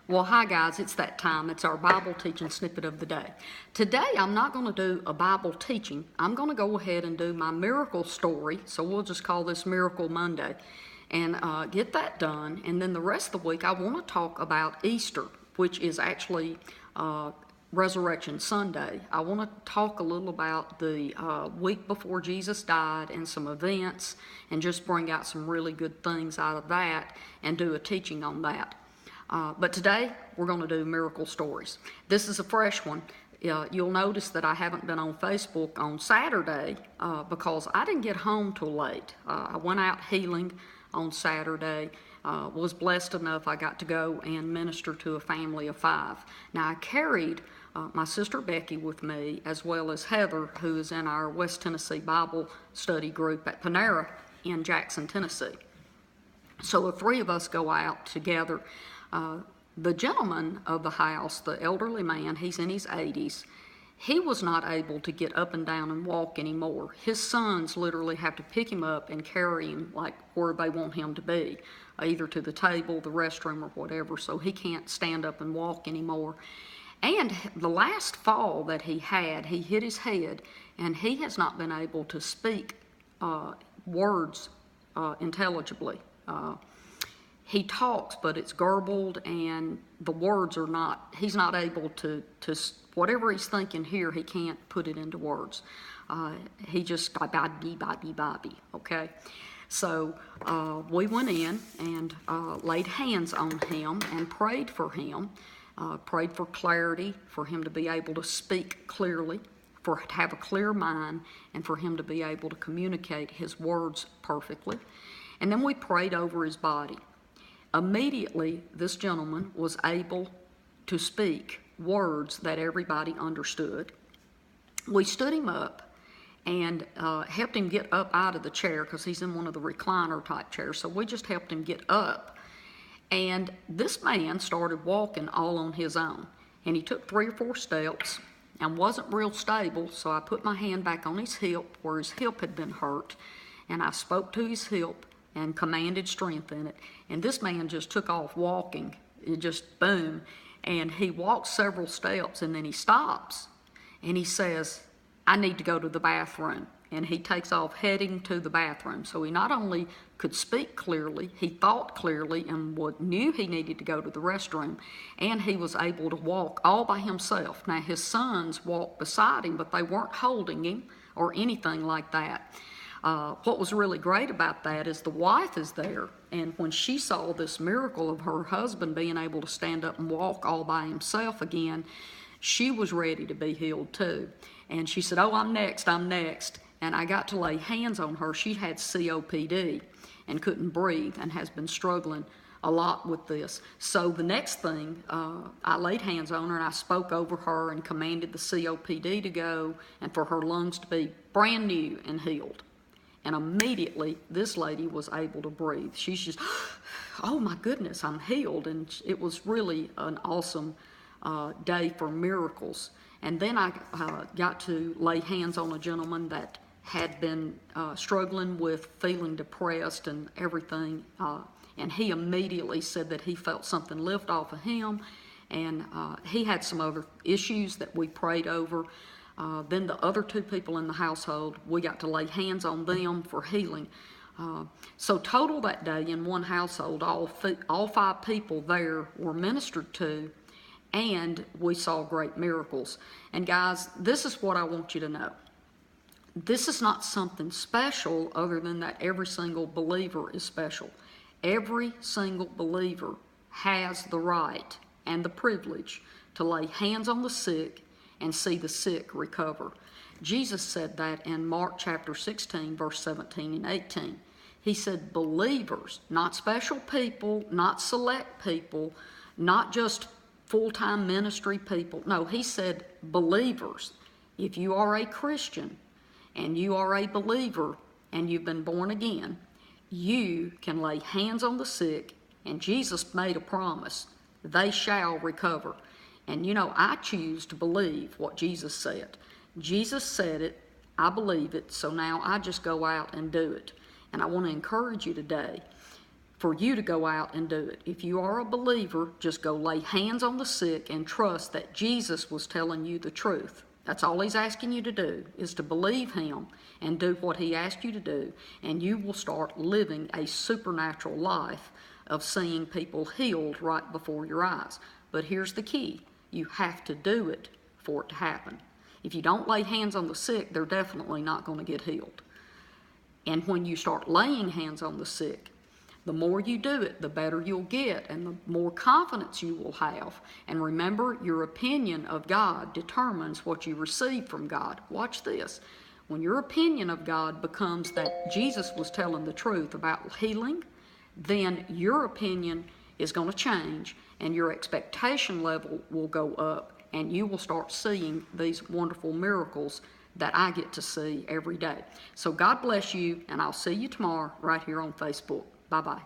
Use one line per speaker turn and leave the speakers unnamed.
Well, hi guys, it's that time. It's our Bible teaching snippet of the day. Today I'm not going to do a Bible teaching. I'm going to go ahead and do my miracle story. So we'll just call this Miracle Monday and get that done. And then the rest of the week I want to talk about Easter, which is actually Resurrection Sunday. I want to talk a little about the week before Jesus died and some events and just bring out some really good things out of that and do a teaching on that. But today, we're going to do miracle stories. This is a fresh one. You'll notice that I haven't been on Facebook on Saturday because I didn't get home till late. I went out healing on Saturday, was blessed enough I got to go and minister to a family of 5. Now, I carried my sister Becky with me, as well as Heather, who is in our West Tennessee Bible study group at Panera in Jackson, Tennessee. So the 3 of us go out together. The gentleman of the house, the elderly man, he's in his 80s, he was not able to get up and down and walk anymore. His sons literally have to pick him up and carry him like where they want him to be, either to the table, the restroom, or whatever, so he can't stand up and walk anymore. And the last fall that he had, he hit his head, and he has not been able to speak words intelligibly. He talks, but it's garbled, and the words are not, he's not able to whatever he's thinking here, he can't put it into words. He just, bobby, okay? So we went in and laid hands on him and prayed for him, prayed for clarity, for him to be able to speak clearly, to have a clear mind, and for him to be able to communicate his words perfectly. And then we prayed over his body. Immediately, this gentleman was able to speak words that everybody understood. We stood him up and helped him get up out of the chair because he's in one of the recliner type chairs. So we just helped him get up. And this man started walking all on his own. And he took 3 or 4 steps and wasn't real stable. So I put my hand back on his hip where his hip had been hurt. And I spoke to his hip and commanded strength in it. And this man just took off walking. It just boom. And he walks several steps and then he stops. And he says, I need to go to the bathroom. And he takes off heading to the bathroom. So he not only could speak clearly, he thought clearly and knew he needed to go to the restroom. And he was able to walk all by himself. Now his sons walked beside him, but they weren't holding him or anything like that. What was really great about that is the wife is there, and when she saw this miracle of her husband being able to stand up and walk all by himself again, she was ready to be healed too. And she said, I'm next. And I got to lay hands on her. She had COPD and couldn't breathe and has been struggling a lot with this. So the next thing, I laid hands on her and I spoke over her and commanded the COPD to go and for her lungs to be brand new and healed. And immediately, this lady was able to breathe. She's just, oh my goodness, I'm healed. And it was really an awesome day for miracles. And then I got to lay hands on a gentleman that had been struggling with feeling depressed and everything. And he immediately said that he felt something lift off of him. And he had some other issues that we prayed over. Then the other 2 people in the household, we got to lay hands on them for healing. So total that day in one household, all 5 people there were ministered to, and we saw great miracles. And guys, this is what I want you to know. This is not something special other than that every single believer is special. Every single believer has the right and the privilege to lay hands on the sick and see the sick recover. Jesus said that in Mark chapter 16, verse 17 and 18. He said believers, not special people, not select people, not just full-time ministry people. No, he said believers. If you are a Christian and you are a believer and you've been born again, you can lay hands on the sick, and Jesus made a promise. They shall recover. And you know, I choose to believe what Jesus said. Jesus said it, I believe it, so now I just go out and do it. And I want to encourage you today, for you to go out and do it. If you are a believer, just go lay hands on the sick and trust that Jesus was telling you the truth. That's all he's asking you to do, is to believe him and do what he asked you to do, and you will start living a supernatural life of seeing people healed right before your eyes. But here's the key. You have to do it for it to happen. If you don't lay hands on the sick, they're definitely not going to get healed. And when you start laying hands on the sick, the more you do it, the better you'll get and the more confidence you will have. And remember, your opinion of God determines what you receive from God. Watch this. When your opinion of God becomes that Jesus was telling the truth about healing, then your opinion is going to change and your expectation level will go up, and you will start seeing these wonderful miracles that I get to see every day. So God bless you, and I'll see you tomorrow right here on Facebook. Bye-bye.